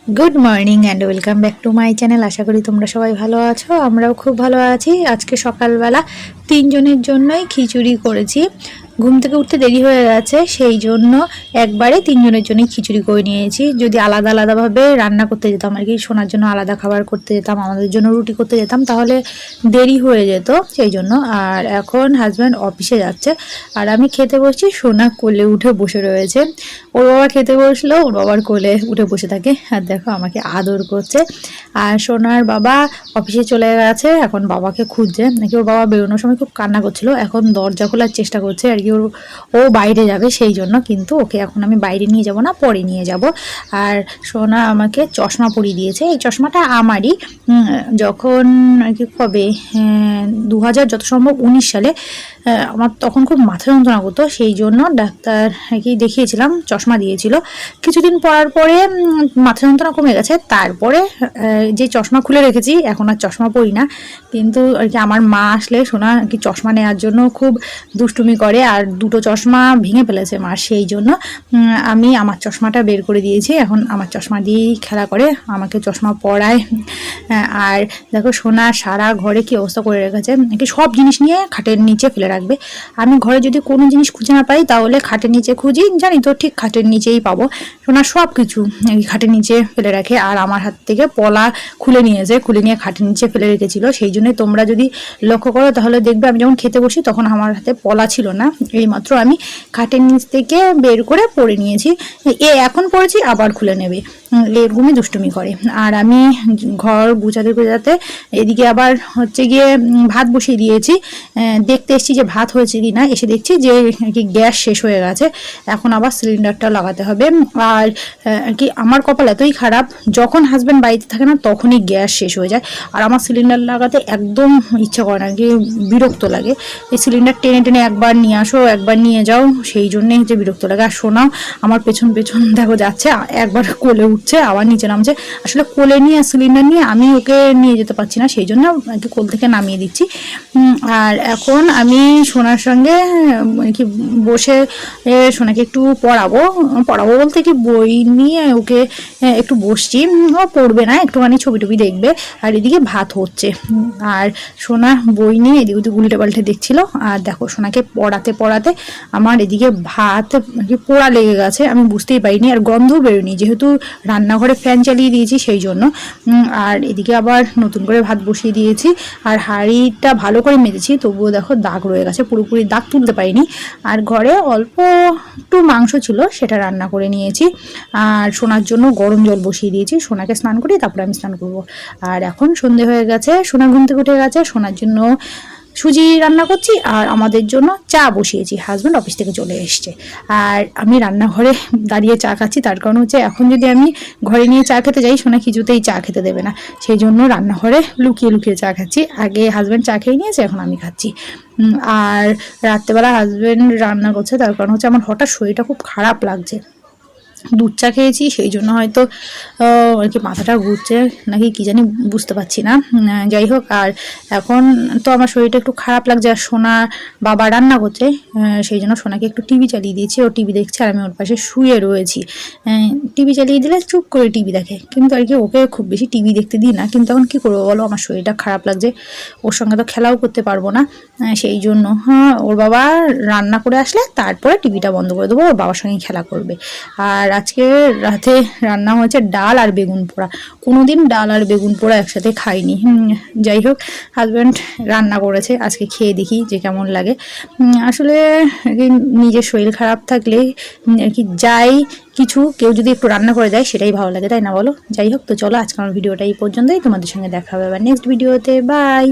Good morning and welcome back to my channel. आशा करी तुम्हारा सबाई भालो आछो, आमराओ खूब भालो आछि। आज के सकाल बेला तीन जनेर जोन्नोई खिचुड़ी करेछि। घुम থেকে উঠতে দেরি হয়ে গেছে, সেই জন্য একবারে তিনজনের জন্য খিচুড়ি করে নিয়েছি। যদি আলাদা আলাদাভাবে রান্না করতে যেতাম আর কি, সোনার জন্য আলাদা খাবার করতে যেতাম, আমাদের জন্য রুটি করতে যেতাম, তাহলে দেরি হয়ে যেত সেই জন্য। আর এখন হাজব্যান্ড অফিসে যাচ্ছে আর আমি খেতে বসছি, সোনা কোলে উঠে বসে রয়েছে। ওর বাবা খেতে বসলো, ওর বাবার কোলে উঠে বসে থাকে আর দেখো আমাকে আদর করছে। আর সোনার বাবা অফিসে চলে গেছে, এখন বাবাকে খুঁজছে নাকি। ওর বাবা বেরোনোর সময় খুব কান্না করছিল, এখন দরজা খোলার চেষ্টা করছে আর কি। ও বাইরে যাবে সেই জন্য, কিন্তু ওকে এখন আমি বাইরে নিয়ে যাব না, পরে নিয়ে যাব। আর সোনা আমাকে চশমা পরিয়ে দিয়েছে। এই চশমাটা আমারই, যখন আর কি কবে 2000 যত সম্ভব 19 সালে আমার তখন খুব মাথা যন্ত্রণা করতো, সেই জন্য ডাক্তার আর কি দেখিয়েছিলাম, চশমা দিয়েছিল। কিছুদিন পরার পরে মাথা যন্ত্রণা কমে গেছে, তারপরে যে চশমা খুলে রেখেছি, এখন আর চশমা পরি না। কিন্তু আর কি আমার মা আসলে সোনা আর কি চশমা নেওয়ার জন্য খুব দুষ্টুমি করে, আর দুটো চশমা ভেঙে ফেলেছে মা, সেই জন্য আমি আমার চশমাটা বের করে দিয়েছি। এখন আমার চশমা দিয়েই খেলা করে, আমাকে চশমা পরায়। আর দেখো সোনা সারা ঘরে কি অবস্থা করে রেখেছে, নাকি সব জিনিস নিয়ে খাটের নিচে ফেলে রাখবে। আমি ঘরে যদি কোনো জিনিস খুঁজে না পাই তাহলে খাটের নিচে খুঁজি, জানি তো ঠিক খাটের নিচেই পাবো। সোনা সব কিছু খাটের নিচে ফেলে রাখে, আর আমার হাত থেকে পলা খুলে নিয়েছে, খুলে নিয়ে খাটের নিচে ফেলে রেখেছিল। সেই জন্য তোমরা যদি লক্ষ্য করো তাহলে দেখবে আমি যখন খেতে বসি তখন আমার হাতে পলা ছিল না, এইমাত্র আমি খাটের নিচ থেকে বের করে পরে নিয়েছি। এখন পরেছি আবার খুলে নেবে, এরকমই দুষ্টুমি করে। আর আমি ঘর গুছাতে গুছাতে এদিকে আবার হচ্ছে গিয়ে ভাত বসিয়ে দিয়েছি। দেখতে এসেছি যে ভাত হয়েছে কি না, এসে দেখছি যে কি গ্যাস শেষ হয়ে গেছে, এখন আবার সিলিন্ডারটা লাগাতে হবে। আর কি আমার কপাল এতই খারাপ, যখন হাজব্যান্ড বাড়িতে থাকে না তখনই গ্যাস শেষ হয়ে যায়, আর আমার সিলিন্ডার লাগাতে একদম ইচ্ছা করে না, কি বিরক্ত লাগে। এই সিলিন্ডার টেনে টেনে একবার নিয়ে আসো একবার নিয়ে যাও, সেই জন্যে যে বিরক্ত লাগে। আর শোনাও আমার পেছন পেছন দেখো যাচ্ছে, একবার কোলে উঠছে আবার নিচে নামছে। আসলে কোলে নিয়ে সিলিন্ডার নিয়ে আমি ওকে নিয়ে যেতে পারছি না, সেই জন্য কি কোল থেকে নামিয়ে দিচ্ছি। আর এখন আমি সোনার সঙ্গে কি বসে সোনাকে একটু পড়াবো বলতে কি বই নিয়ে ওকে একটু বসছি। ও পড়বে না, একটুখানি ছবি টবি দেখবে। আর এদিকে ভাত হচ্ছে, আর সোনা বই নিয়ে এদিকে ওদিকে উল্টে পাল্টে দেখছিল। আর দেখো সোনাকে পড়াতে পড়াতে আমার এদিকে ভাত পোড়া লেগে গেছে, আমি বুঝতেই পারিনি, আর গন্ধও বেরোয়নি, যেহেতু রান্নাঘরে ফ্যান চালিয়ে দিয়েছি সেই জন্য। আর এদিকে আবার নতুন করে ভাত বসিয়ে দিয়েছি, আর হাঁড়িটা ভালো করে মেজেছি, তবুও দেখো দাগ রয়ে গেছে, পুরোপুরি দাগ তুলতে পারিনি। আর ঘরে অল্প একটু মাংস ছিল, সেটা রান্না করে নিয়েছি। আর সোনার জন্য গরম জল বসিয়ে দিয়েছি, সোনাকে স্নান করি তারপরে আমি স্নান করবো। আর এখন সন্ধে হয়ে গেছে, সোনা ঘুম থেকে উঠে গেছে, সোনার জন্য সুজি রান্না করছি আর আমাদের জন্য চা বসিয়েছি। হাজব্যান্ড অফিস থেকে চলে এসছে, আর আমি রান্নাঘরে দাঁড়িয়ে চা খাচ্ছি। তার কারণ হচ্ছে এখন যদি আমি ঘরে নিয়ে চা খেতে যাই, সোনা কিছুতেই চা খেতে দেবে না, সেই জন্য রান্নাঘরে লুকিয়ে লুকিয়ে চা খাচ্ছি। আগে হাজব্যান্ড চা খেয়ে নিয়েছে, এখন আমি খাচ্ছি। আর রাত্রেবেলা হাজব্যান্ড রান্না করছে, তার কারণ হচ্ছে আমার হঠাৎ শরীরটা খুব খারাপ লাগছে, দুধ চা খেয়েছি সেই জন্য হয়তো আর কি মাথাটা ঘুরছে নাকি কি জানি, বুঝতে পারছি না। যাই হোক, আর এখন তো আমার শরীরটা একটু খারাপ লাগছে, আর সোনা বাবা রান্না করছে, সেই জন্য সোনাকে একটু টিভি চালিয়ে দিয়েছি, ও টিভি দেখছে আর আমি ওর পাশে শুয়ে রয়েছি। টিভি চালিয়ে দিলে চুপ করে টিভি দেখে, কিন্তু আর কি ওকে খুব বেশি টিভি দেখতে দিই না। কিন্তু এখন কী করবো বলো, আমার শরীরটা খারাপ লাগছে, ওর সঙ্গে তো খেলাও করতে পারবো না, সেই জন্য ওর বাবা রান্না করে আসলে তারপরে টিভিটা বন্ধ করে দেবো, ওর বাবার সঙ্গে খেলা করবে। আর আজকে রাতে রান্না হয়েছে ডাল আর বেগুন পোড়া, কোনোদিন ডাল আর বেগুন পোড়া একসাথে খাইনি। যাই হোক, হাজব্যান্ড রান্না করেছে, আজকে খেয়ে দেখি যে কেমন লাগে। আসলে নিজের শরীর খারাপ থাকলে আর কি যাই কিছু কেউ যদি একটু রান্না করে দেয় সেটাই ভালো লাগে, তাই না বলো? যাই হোক, তো চলো আজকে আমার ভিডিওটা এই পর্যন্তই, তোমাদের সঙ্গে দেখা হবে আবার নেক্সট ভিডিওতে। বাই।